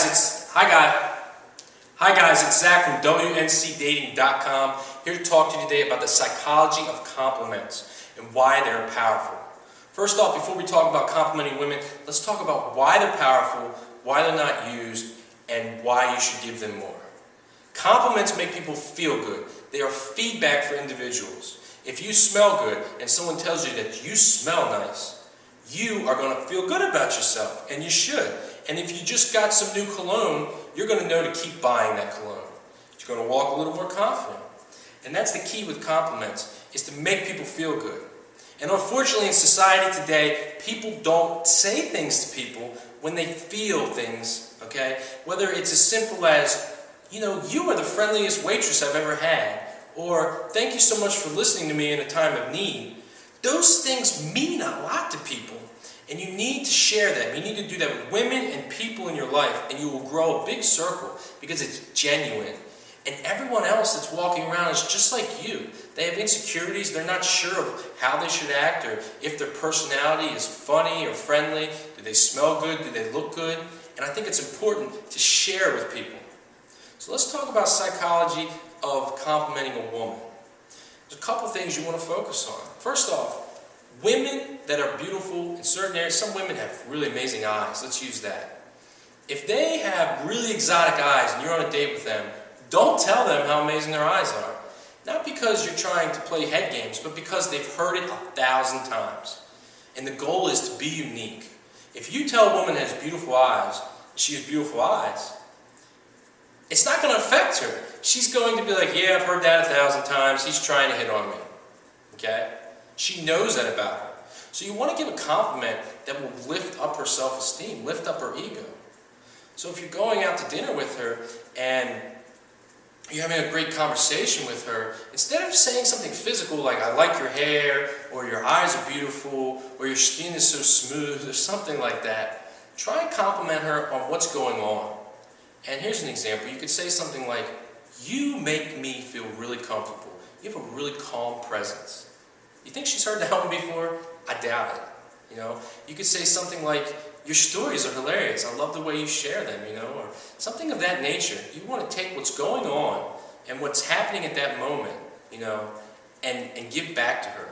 Hi guys, it's Zach from WNCDating.com, here to talk to you today about the psychology of compliments and why they're powerful. First off, before we talk about complimenting women, let's talk about why they're powerful, why they're not used, and why you should give them more. Compliments make people feel good. They are feedback for individuals. If you smell good and someone tells you that you smell nice, you are going to feel good about yourself, and you should. And if you just got some new cologne, you're going to know to keep buying that cologne. You're going to walk a little more confident. And that's the key with compliments, is to make people feel good. And unfortunately in society today, people don't say things to people when they feel things, okay? Whether it's as simple as, you are the friendliest waitress I've ever had, or thank you so much for listening to me in a time of need. Those things mean a lot to people. And you need to share them. You need to do that with women and people in your life, and you will grow a big circle because it's genuine. And everyone else that's walking around is just like you. They have insecurities. They're not sure of how they should act or if their personality is funny or friendly. Do they smell good? Do they look good? And I think it's important to share with people. So let's talk about psychology of complimenting a woman. There's a couple things you want to focus on. First off, women that are beautiful in certain areas, some women have really amazing eyes. Let's use that. If they have really exotic eyes and you're on a date with them, don't tell them how amazing their eyes are. Not because you're trying to play head games, but because they've heard it 1,000 times. And the goal is to be unique. If you tell a woman that has beautiful eyes, she has beautiful eyes, it's not going to affect her. She's going to be like, yeah, I've heard that 1,000 times. He's trying to hit on me. Okay? She knows that about her. So you want to give a compliment that will lift up her self-esteem, lift up her ego. So if you're going out to dinner with her and you're having a great conversation with her, instead of saying something physical like, I like your hair, or your eyes are beautiful, or your skin is so smooth, or something like that, try and compliment her on what's going on. And here's an example. You could say something like, you make me feel really comfortable. You have a really calm presence. You think she's heard that one before? I doubt it. You could say something like, your stories are hilarious. I love the way you share them, or something of that nature. You want to take what's going on and what's happening at that moment, and give back to her.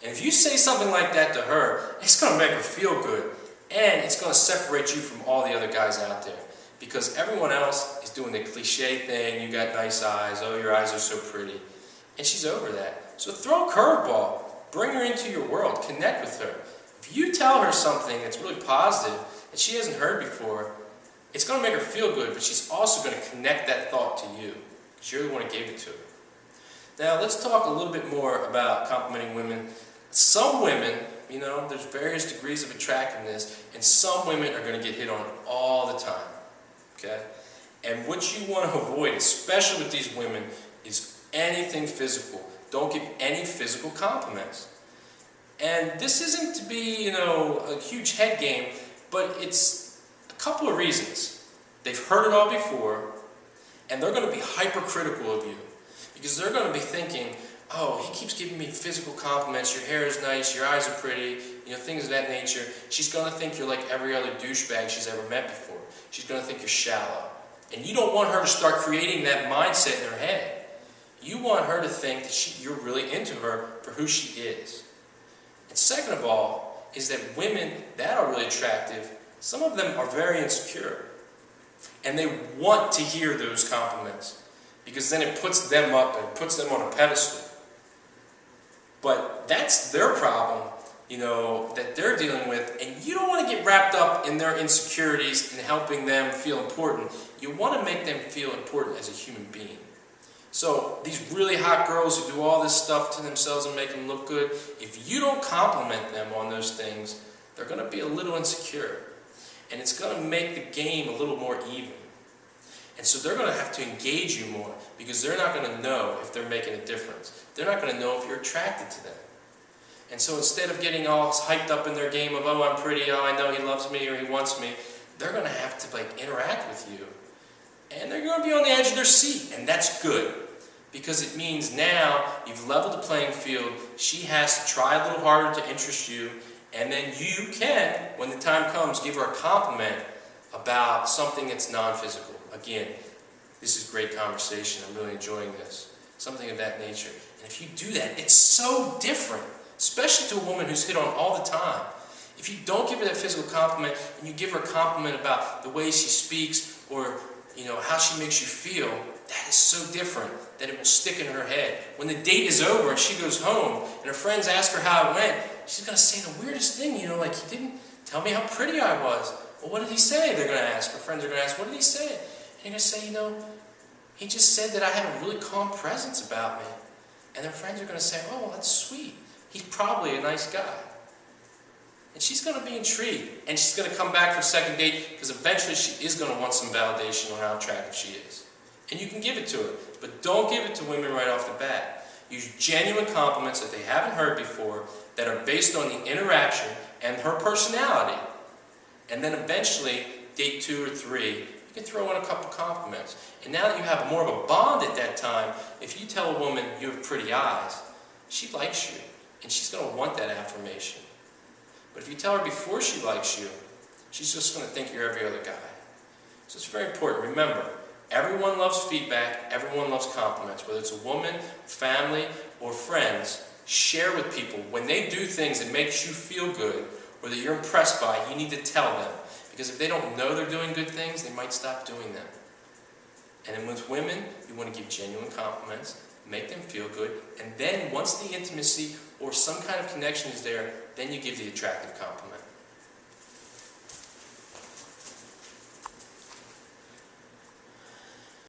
And if you say something like that to her, it's going to make her feel good, and it's going to separate you from all the other guys out there. Because everyone else is doing the cliche thing, you got nice eyes, oh, your eyes are so pretty. And she's over that. So throw a curveball. Bring her into your world. Connect with her. If you tell her something that's really positive that she hasn't heard before, it's going to make her feel good, but she's also going to connect that thought to you, because you're the one who gave it to her. Now, let's talk a little bit more about complimenting women. Some women, there's various degrees of attractiveness, and some women are going to get hit on all the time. Okay? And what you want to avoid, especially with these women, is anything physical. Don't give any physical compliments. And this isn't to be, a huge head game, but it's a couple of reasons. They've heard it all before, and they're going to be hypercritical of you. Because they're going to be thinking, oh, he keeps giving me physical compliments, your hair is nice, your eyes are pretty, things of that nature. She's going to think you're like every other douchebag she's ever met before. She's going to think you're shallow. And you don't want her to start creating that mindset in her head. You want her to think that you're really into her for who she is. And second of all, is that women that are really attractive, some of them are very insecure. And they want to hear those compliments, because then it puts them up and puts them on a pedestal. But that's their problem, that they're dealing with, and you don't want to get wrapped up in their insecurities and helping them feel important. You want to make them feel important as a human being. So these really hot girls who do all this stuff to themselves and make them look good, if you don't compliment them on those things, they're going to be a little insecure. And it's going to make the game a little more even. And so they're going to have to engage you more, because they're not going to know if they're making a difference. They're not going to know if you're attracted to them. And so instead of getting all hyped up in their game of, oh, I'm pretty, oh, I know he loves me or he wants me, they're going to have to interact with you. And they're going to be on the edge of their seat, and that's good. Because it means now you've leveled the playing field. She has to try a little harder to interest you, and then you can, when the time comes, give her a compliment about something that's non-physical. Again, this is great conversation. I'm really enjoying this. Something of that nature. And if you do that, it's so different, especially to a woman who's hit on all the time. If you don't give her that physical compliment and you give her a compliment about the way she speaks or how she makes you feel, that is so different that it will stick in her head. When the date is over and she goes home and her friends ask her how it went, she's going to say the weirdest thing, like, he didn't tell me how pretty I was. Well, what did he say? They're going to ask. Her friends are going to ask, what did he say? And you're going to say, he just said that I had a really calm presence about me. And their friends are going to say, oh, well, that's sweet. He's probably a nice guy. And she's going to be intrigued. And she's going to come back for a second date because eventually she is going to want some validation on how attractive she is. And you can give it to her. But don't give it to women right off the bat. Use genuine compliments that they haven't heard before that are based on the interaction and her personality. And then eventually, date 2 or 3, you can throw in a couple compliments. And now that you have more of a bond at that time, if you tell a woman you have pretty eyes, she likes you. And she's going to want that affirmation. But if you tell her before she likes you, she's just going to think you're every other guy. So it's very important. Remember, everyone loves feedback. Everyone loves compliments. Whether it's a woman, family, or friends, share with people. When they do things that makes you feel good or that you're impressed by, you need to tell them. Because if they don't know they're doing good things, they might stop doing them. And then with women, you want to give genuine compliments, make them feel good, and then once the intimacy or some kind of connection is there, then you give the attractive compliment.